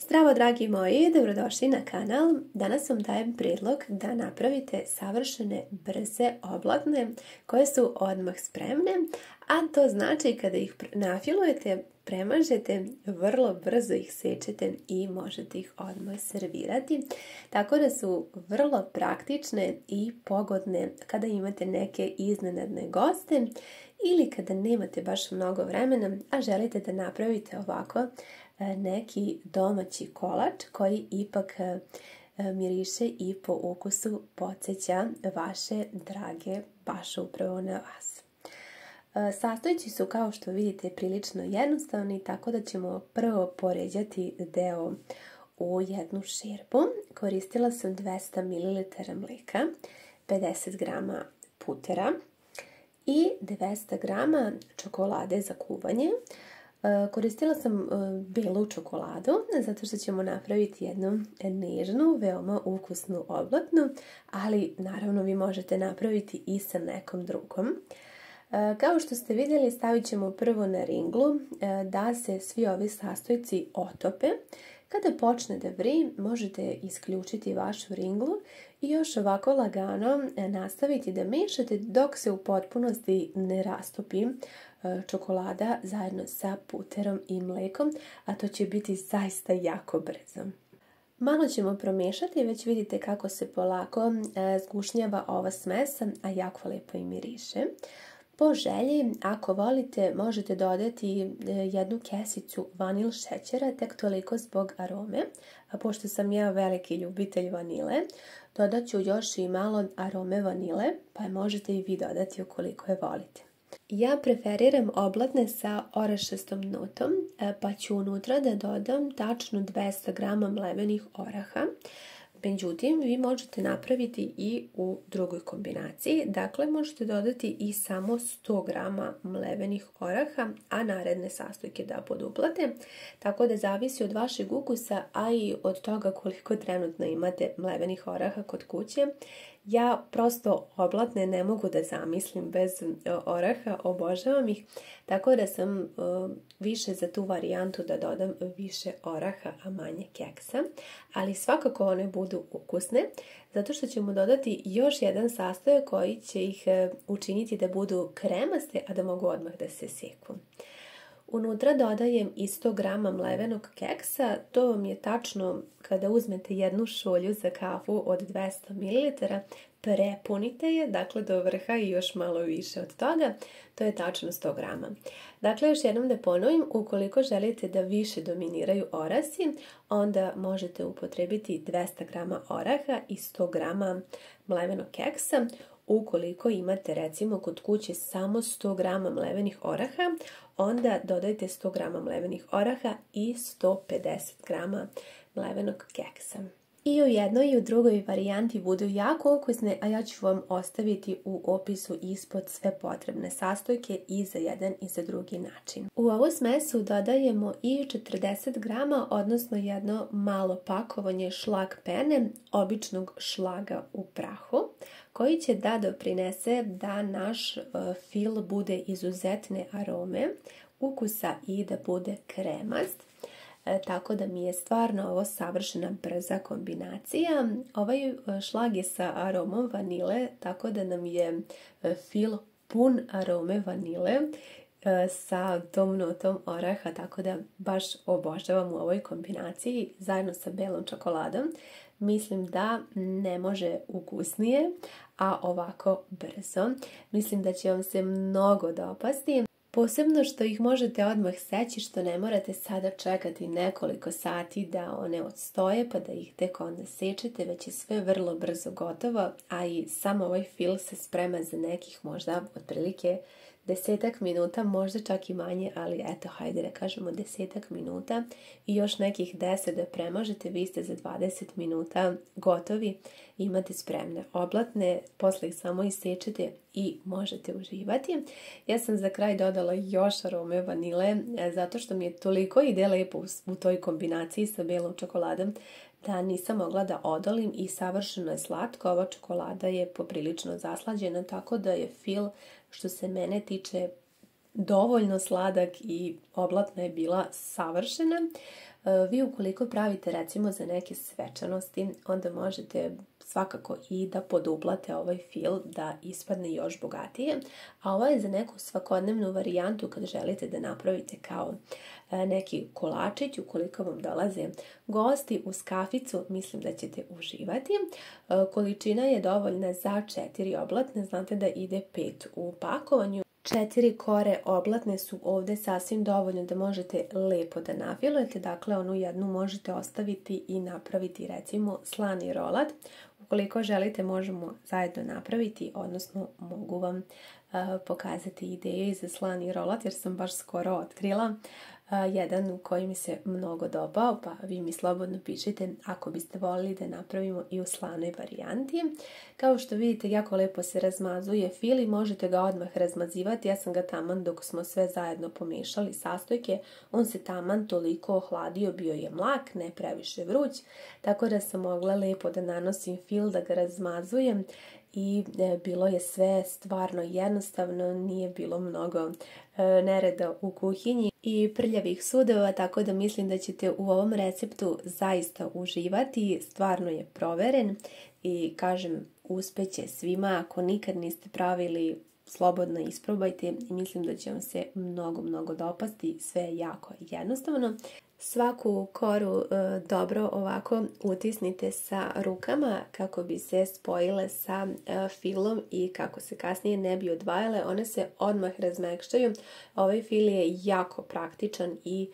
Zdravo dragi moji, dobrodošli na kanal. Danas vam dajem prijedlog da napravite savršene brze oblatne koje su odmah spremne, a to znači kada ih nafilujete, premažete, vrlo brzo ih sečete i možete ih odmah servirati. Tako da su vrlo praktične i pogodne kada imate neke iznenadne goste ili kada nemate baš mnogo vremena, a želite da napravite ovako neki domaći kolač koji ipak miriše i po ukusu podsjeća vaše drage baš upravo na vas. Sastojci su, kao što vidite, prilično jednostavni, tako da ćemo prvo poređati deo u jednu šerpu. Koristila sam 200 ml mlijeka, 50 g putera i 200 g čokolade za kuvanje. Koristila sam belu čokoladu zato što ćemo napraviti jednu nežnu, veoma ukusnu oblatnu, ali naravno vi možete napraviti i sa nekom drugom. Kao što ste vidjeli, stavit ćemo prvo na ringlu da se svi ovi sastojci otope. Kada počne da vri, možete isključiti vašu ringlu i još ovako lagano nastaviti da mešate dok se u potpunosti ne rastopi čokolada zajedno sa puterom i mlekom, a to će biti zaista jako brzo. Malo ćemo promešati, već vidite kako se polako zgušnjava ova smesa, a jako lepo i miriše. Po želji, ako volite, možete dodati jednu kesicu vanil šećera, tek toliko zbog arome. A pošto sam ja veliki ljubitelj vanile, dodat ću još i malo arome vanile, pa možete i vi dodati ukoliko je volite. Ja preferiram oblatne sa orašastom notom, pa ću unutra da dodam tačno 200 g mlevenih oraha. Međutim, vi možete napraviti i u drugoj kombinaciji, dakle možete dodati i samo 100 g mlevenih oraha, a naredne sastojke da poduplate, tako da zavisi od vašeg ukusa, a i od toga koliko trenutno imate mlevenih oraha kod kuće. Ja prosto oblatne ne mogu da zamislim bez oraha, obožavam ih, tako da sam više za tu varijantu da dodam više oraha, a manje keksa, ali svakako one budu ukusne, zato što ćemo dodati još jedan sastojak koji će ih učiniti da budu kremaste, a da mogu odmah da se seku. Unutra dodajem i 100 g mlevenog keksa, to vam je tačno kada uzmete jednu šolju za kafu od 200 ml, prepunite je, dakle do vrha i još malo više od toga, to je tačno 100 g. Dakle, još jednom da ponovim, ukoliko želite da više dominiraju orasi, onda možete upotrebiti 200 g oraha i 100 g mlevenog keksa. Ukoliko imate recimo kod kuće samo 100 g mlevenih oraha, onda dodajte 100 g mlevenih oraha i 150 g mlevenog keksa. I u jednoj i u drugoj varijanti budu jako ukusne, a ja ću vam ostaviti u opisu ispod sve potrebne sastojke i za jedan i za drugi način. U ovu smesu dodajemo i 40 g, odnosno jedno malo pakovanje šlag pene, običnog šlaga u prahu, koji će da doprinese da naš fil bude izuzetne arome, ukusa i da bude kremast. Tako da mi je stvarno ovo savršena brza kombinacija. Ovaj šlag je sa aromom vanile, tako da nam je fil pun arome vanile sa tom notom oraha, tako da baš obožavam u ovoj kombinaciji zajedno sa belom čokoladom. Mislim da ne može ukusnije, a ovako brzo. Mislim da će vam se mnogo dopasti. Posebno što ih možete odmah seći, što ne morate sada čekati nekoliko sati da one odstoje pa da ih tek onda sečete, već je sve vrlo brzo gotovo, a i sam ovaj fil se sprema za nekih možda otprilike 10 minuta, možda čak i manje, ali eto, hajde da kažemo 10 minuta i još nekih 10 da premažete, vi ste za 20 minuta gotovi, imate spremne oblatne, posle ih samo isečete i možete uživati. Ja sam za kraj dodala još arome vanile, zato što mi je toliko ide lepo u toj kombinaciji sa belom čokoladom, da nisam mogla da odolim i savršeno je slatko. Ova čokolada je poprilično zaslađena, tako da je fil, što se mene tiče, dovoljno sladak i oblatna je bila savršena. Vi ukoliko pravite recimo za neke svečanosti, onda možete svakako i da poduplate ovaj fil da ispadne još bogatije, a ovo je za neku svakodnevnu varijantu kad želite da napravite kao neki kolačić, ukoliko vam dolaze gosti uz kaficu, mislim da ćete uživati. Količina je dovoljna za 4 oblatne, znate da ide 5 u pakovanju. 4 kore oblatne su ovdje sasvim dovoljno da možete lepo da nafilujete, dakle onu jednu možete ostaviti i napraviti recimo slani rolat. Ukoliko želite možemo zajedno napraviti, odnosno mogu vam pokazati ideju za slani rolat jer sam baš skoro otkrila jedan koji mi se mnogo dopao, pa vi mi slobodno pišite ako biste voljeli da napravimo i u slanoj varijanti. Kao što vidite, jako lepo se razmazuje fil i možete ga odmah razmazivati. Ja sam ga taman dok smo sve zajedno pomešali sastojke, on se taman toliko ohladio, bio je mlak, ne previše vruć, tako da sam mogla lepo da nanosim fil, da ga razmazujem i bilo je sve stvarno jednostavno, nije bilo mnogo nereda u kuhinji i prljavih sudova, tako da mislim da ćete u ovom receptu zaista uživati. Stvarno je proveren i kažem, uspeće svima. Ako nikad niste pravili, slobodno isprobajte i mislim da će vam se mnogo dopasti. Sve je jako jednostavno. Svaku koru dobro ovako utisnite sa rukama kako bi se spojile sa filom i kako se kasnije ne bi odvajale. One se odmah razmekšaju. Ovaj fil je jako praktičan i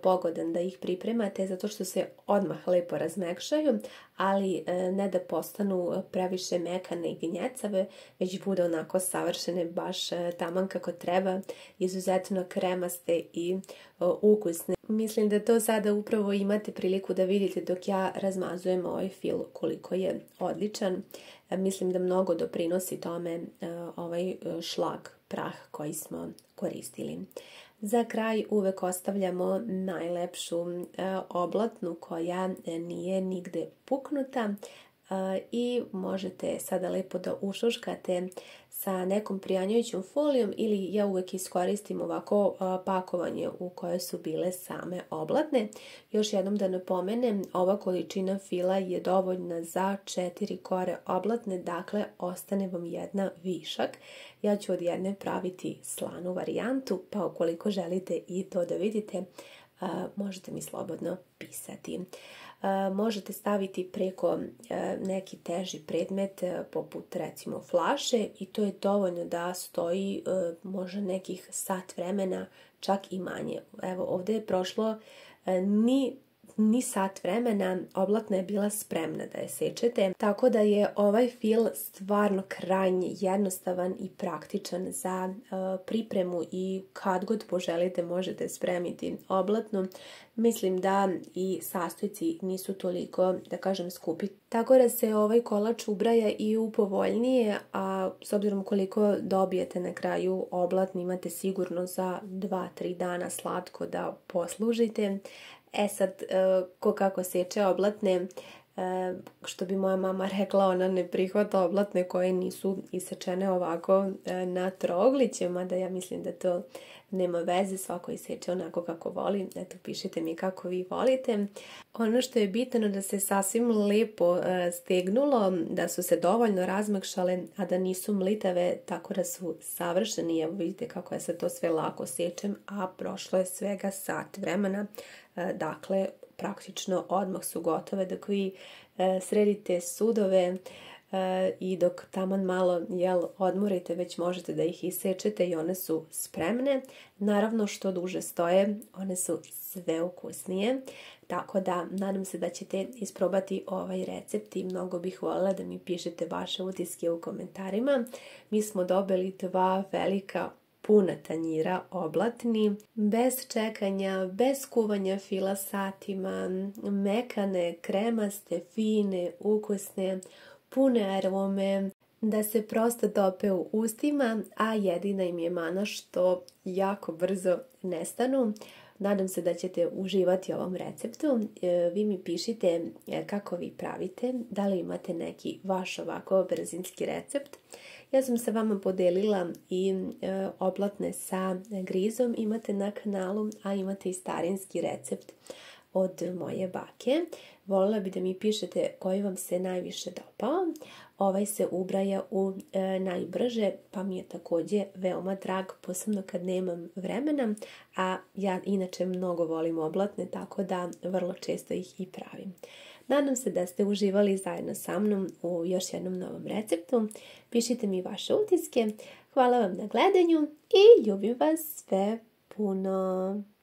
pogodan da ih pripremate zato što se odmah lepo razmekšaju, ali ne da postanu previše mekane i gnjecave, već bude onako savršene baš taman kako treba, izuzetno kremaste i ukusne. Mislim da to sada upravo imate priliku da vidite dok ja razmazujem ovaj fil koliko je odličan. Mislim da mnogo doprinosi tome ovaj šlag, prah koji smo koristili. Za kraj uvek ostavljamo najlepšu oblatnu koja nije nigde puknuta i možete sada lepo da ušuškate sa nekom prijanjujućom folijom ili ja uvek iskoristim ovako pakovanje u koje su bile same oblatne. Još jednom da napomenem, ova količina fila je dovoljna za 4 kore oblatne, dakle ostane vam jedna višak. Ja ću od jedne praviti slanu varijantu, pa ukoliko želite i to da vidite, možete mi slobodno pisati. Možete staviti preko neki teži predmet poput recimo flaše i to je dovoljno da stoji možda nekih sat vremena, čak i manje. Evo ovdje je prošlo ni sat vremena, oblatna je bila spremna da je sečete, tako da je ovaj fil stvarno krajnje jednostavan i praktičan za pripremu i kad god poželite možete spremiti oblatnu. Mislim da i sastojci nisu toliko, da kažem, skupi. Tako da se ovaj kolač ubraja i u povoljnije, a s obzirom koliko dobijete na kraju oblatni, imate sigurno za 2-3 dana slatko da poslužite. Sad, ko kako seče oblatne, što bi moja mama rekla, ona ne prihvata oblatne koje nisu isečene ovako na trogliće, mada ja mislim da to nema veze, svako iseče onako kako voli. Eto, pišite mi kako vi volite. Ono što je bitno da se sasvim lepo stegnulo, da su se dovoljno razmekšale, a da nisu mlitave, tako da su savršeni. Evo vidite kako ja sad to sve lako sečem, a prošlo je svega sat vremena. Dakle, praktično odmah su gotove dok vi sredite sudove i dok taman malo odmorite, već možete da ih isečete i one su spremne. Naravno, što duže stoje, one su sve ukusnije. Tako da, nadam se da ćete isprobati ovaj recept i mnogo bih voljela da mi pišete vaše utiske u komentarima. Mi smo dobili 2 velika puna tanjira oblatni, bez čekanja, bez kuvanja fila satima, mekane, kremaste, fine, ukusne, pune arome, da se prosto tope u ustima, a jedina im je mana što jako brzo nestanu. Nadam se da ćete uživati ovom receptu. Vi mi pišite kako vi pravite, da li imate neki vaš ovako brzinski recept. Ja sam sa vama podelila i oblatne sa grizom, imate na kanalu, a imate i starinski recept od moje bake. Voljela bi da mi pišete koji vam se najviše dopao. Ovaj se ubraja u najbrže, pa mi je također veoma drag, posebno kad nemam vremena, a ja inače mnogo volim oblatne, tako da vrlo često ih i pravim. Nadam se da ste uživali zajedno sa mnom u još jednom novom receptu. Pišite mi vaše utiske. Hvala vam na gledanju i ljubim vas sve puno.